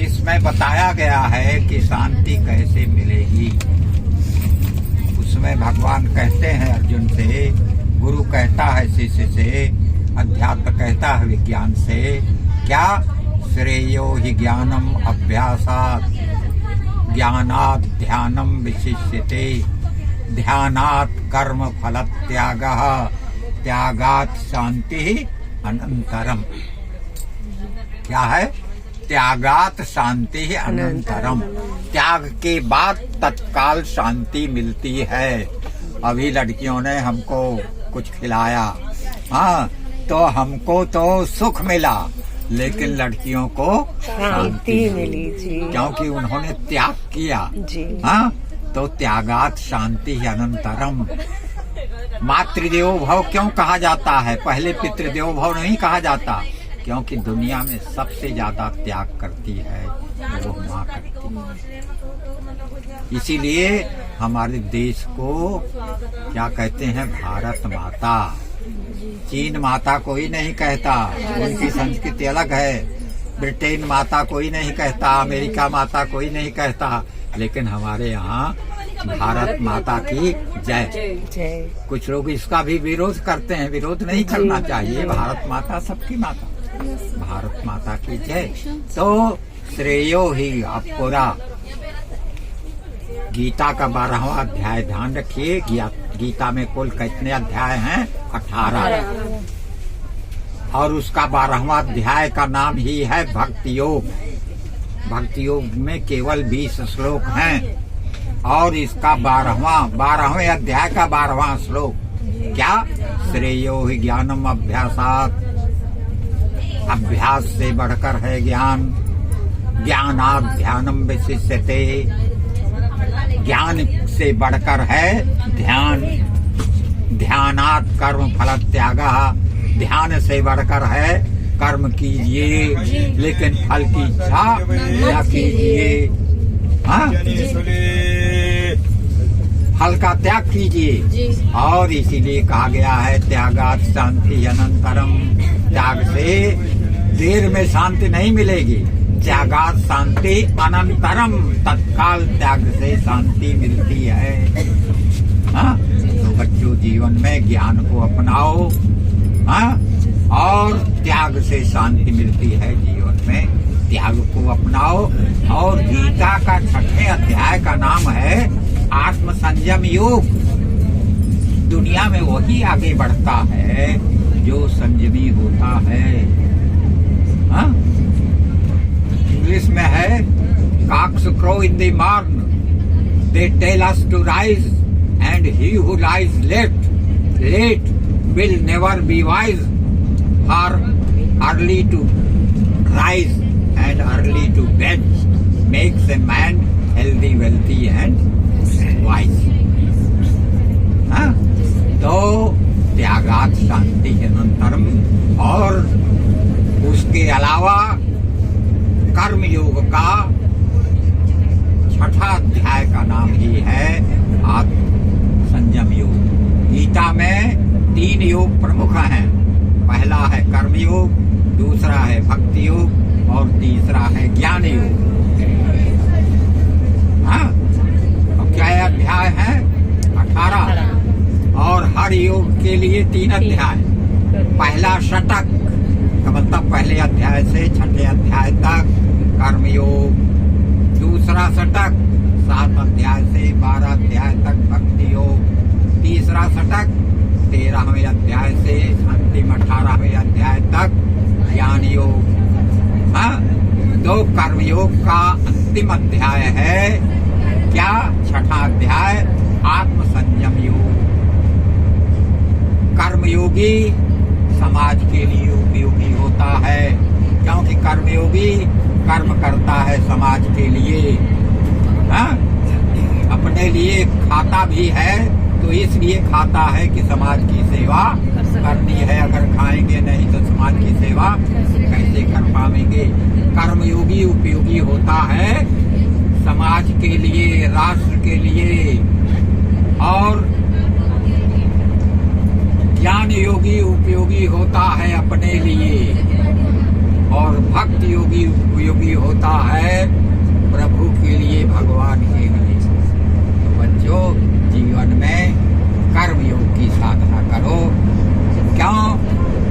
इसमें बताया गया है कि शांति कैसे मिलेगी। उसमें भगवान कहते हैं अर्जुन से, गुरु कहता है शिष्य से, अध्यात्म कहता है विज्ञान से, क्या श्रेयो हि ज्ञानम अभ्यासात् ज्ञानात् ध्यानम विशिष्यते ध्यानात् कर्म फल त्यागः त्यागात् शांति अनंतरम। क्या है? त्यागात शांति अनंतरम। त्याग के बाद तत्काल शांति मिलती है। अभी लड़कियों ने हमको कुछ खिलाया, हाँ, तो हमको तो सुख मिला, लेकिन लड़कियों को शांति मिली जी, क्योंकि उन्होंने त्याग किया जी। हाँ, तो त्यागात शांति अनंतरम। मातृदेवो भव क्यों कहा जाता है? पहले पितृदेवो भव नहीं कहा जाता, क्योंकि दुनिया में सबसे ज्यादा त्याग करती है वो माँ करती है। इसीलिए हमारे देश को क्या कहते हैं? भारत माता। चीन माता कोई नहीं कहता, उनकी संस्कृति अलग है। ब्रिटेन माता कोई नहीं कहता, अमेरिका माता कोई नहीं कहता, लेकिन हमारे यहाँ भारत माता की जय। कुछ लोग इसका भी विरोध करते हैं, विरोध नहीं करना चाहिए। भारत माता सबकी माता, भारत माता की जय। तो श्रेयो ही, आप पूरा गीता का 12वां अध्याय ध्यान रखिए। गीता में कुल कितने अध्याय हैं? 18। और उसका 12वां अध्याय का नाम ही है भक्ति योग। भक्ति योग में केवल 20 श्लोक हैं, और इसका 12वें अध्याय का 12वां श्लोक क्या? श्रेयो ही ज्ञानम अभ्यासात्, अभ्यास से बढ़कर है ज्ञान, ज्ञानात् ध्यानम विशिष्यते, ज्ञान से बढ़कर है ध्यान, ध्यानात् कर्म फल त्यागः, ध्यान से बढ़कर है कर्म कीजिए लेकिन फल की इच्छा न कीजिए। हाँ, फल का त्याग कीजिए। और इसीलिए कहा गया है त्यागात् शांति अनंतरम। त्याग से देर में शांति नहीं मिलेगी, त्यागात् शांति अनंतरम, तत्काल त्याग से शांति मिलती है। हाँ, तो बच्चों जीवन में ज्ञान को अपनाओ, हाँ, और त्याग से शांति मिलती है जीवन में। त्याग को अपनाओ। और गीता का 6ठे अध्याय का नाम है आत्म संयम योग। दुनिया में वही आगे बढ़ता है जो संयमी होता है। हाँ? इंग्लिश में है cocks crow in the morn, they tell us to rise, and he who lies late will never be wise. For early to rise and early to bed makes a man healthy, wealthy and wise. हाँ? तो त्यागात् शांति अनंतरम। और उसके अलावा कर्म योग का 6ठा अध्याय का नाम ही है आत्म संयम योग। गीता में 3 योग प्रमुख हैं। पहला है कर्म योग, दूसरा है भक्ति योग और तीसरा है ज्ञान योग। हाँ, और क्या अध्याय है? 18। और हर योग के लिए 3 अध्याय। पहला षटक का मतलब पहले अध्याय से 6ठे अध्याय तक कर्मयोग, दूसरा षटक 7 अध्याय से 12 अध्याय तक भक्ति योग, तीसरा षटक 13वें अध्याय से अंतिम 18वें अध्याय तक ज्ञान योग। हाँ, तो कर्मयोग का अंतिम अध्याय है क्या? 6ठा अध्याय आत्म संयम योग। कर्मयोगी समाज के लिए उपयोगी होता है, क्योंकि कर्मयोगी कर्म करता है समाज के लिए। हाँ? अपने लिए खाता भी है, तो इसलिए खाता है कि समाज की सेवा करनी है। अगर खाएंगे नहीं तो समाज की सेवा कैसे कर पाएंगे? कर्मयोगी उपयोगी होता है समाज के लिए, राष्ट्र के लिए। और ज्ञान योगी उपयोगी होता है अपने लिए। और भक्त योगी उपयोगी होता है प्रभु के लिए, भगवान के लिए। तो बच्चों, जीवन में कर्म योग की साधना करो। क्यों?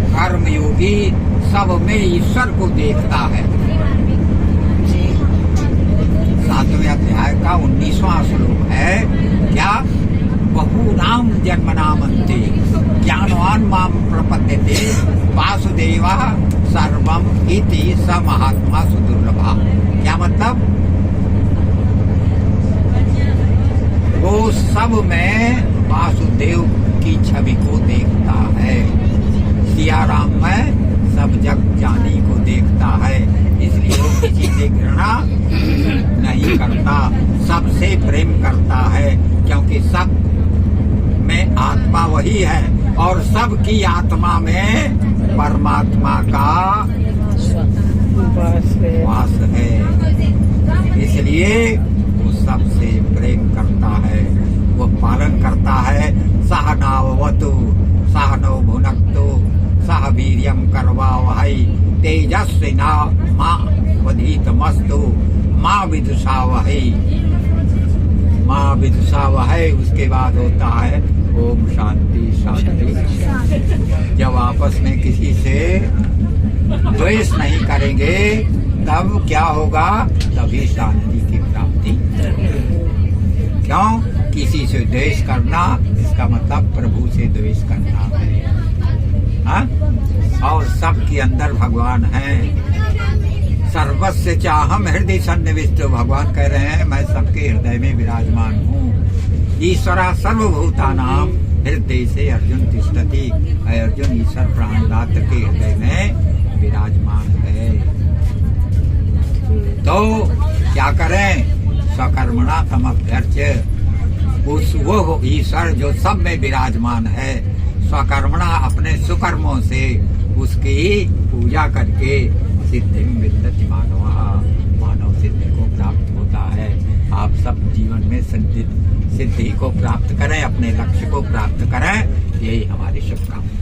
कर्म योगी सब में ईश्वर को देखता है। 7वें अध्याय का 19वां श्लोक है क्या? बहूनाम जन्मनामन्ते ज्ञानवान माम प्रपद्यते वासुदेवः सर्वम इति स महात्मा सुदुर्लभा। क्या मतलब? वो सब में वासुदेव की छवि को देखता है। सियाराम में सब जग जानी को देखता है, इसलिए वो किसी से घृणा नहीं करता, सबसे प्रेम करता है, क्योंकि सब में आत्मा वही है और सबकी आत्मा में परमात्मा का वास है। इसलिए वो सबसे प्रेम करता है, वो पालन करता है। सहनावतु सहनौ भुनक्तु सह वीर्यं करवावहै तेजस्विना मा वधीतमस्तु मा विदुषावहै। माँ विदुषावहै उसके बाद होता है ओम शांति शांति। जब आपस में किसी से द्वेष नहीं करेंगे तब क्या होगा? तभी शांति की प्राप्ति। क्यों? किसी से द्वेष करना, इसका मतलब प्रभु से द्वेष करना है। हाँ? और सबके अंदर भगवान है। सर्वस्य चाहम हृदय सन्निविष्ट। भगवान कह रहे हैं मैं सबके हृदय में विराजमान हूँ। ईश्वरा सर्वभूतानाम हृदय से अर्जुन तिष्ठति। अर्जुन ईश्वर प्राणदाता के हृदय में विराजमान है। तो क्या करें? स्वकर्मणा तमभ्यर्च्य। उस वो ईश्वर जो सब में विराजमान है, स्वकर्मणा अपने सुकर्मों से उसकी पूजा करके सिद्धि विन्दति मानव सिद्धि को प्राप्त होता है। आप सब जीवन में सिद्धि को प्राप्त करें, अपने लक्ष्य को प्राप्त करें, यही हमारी शुभकामना।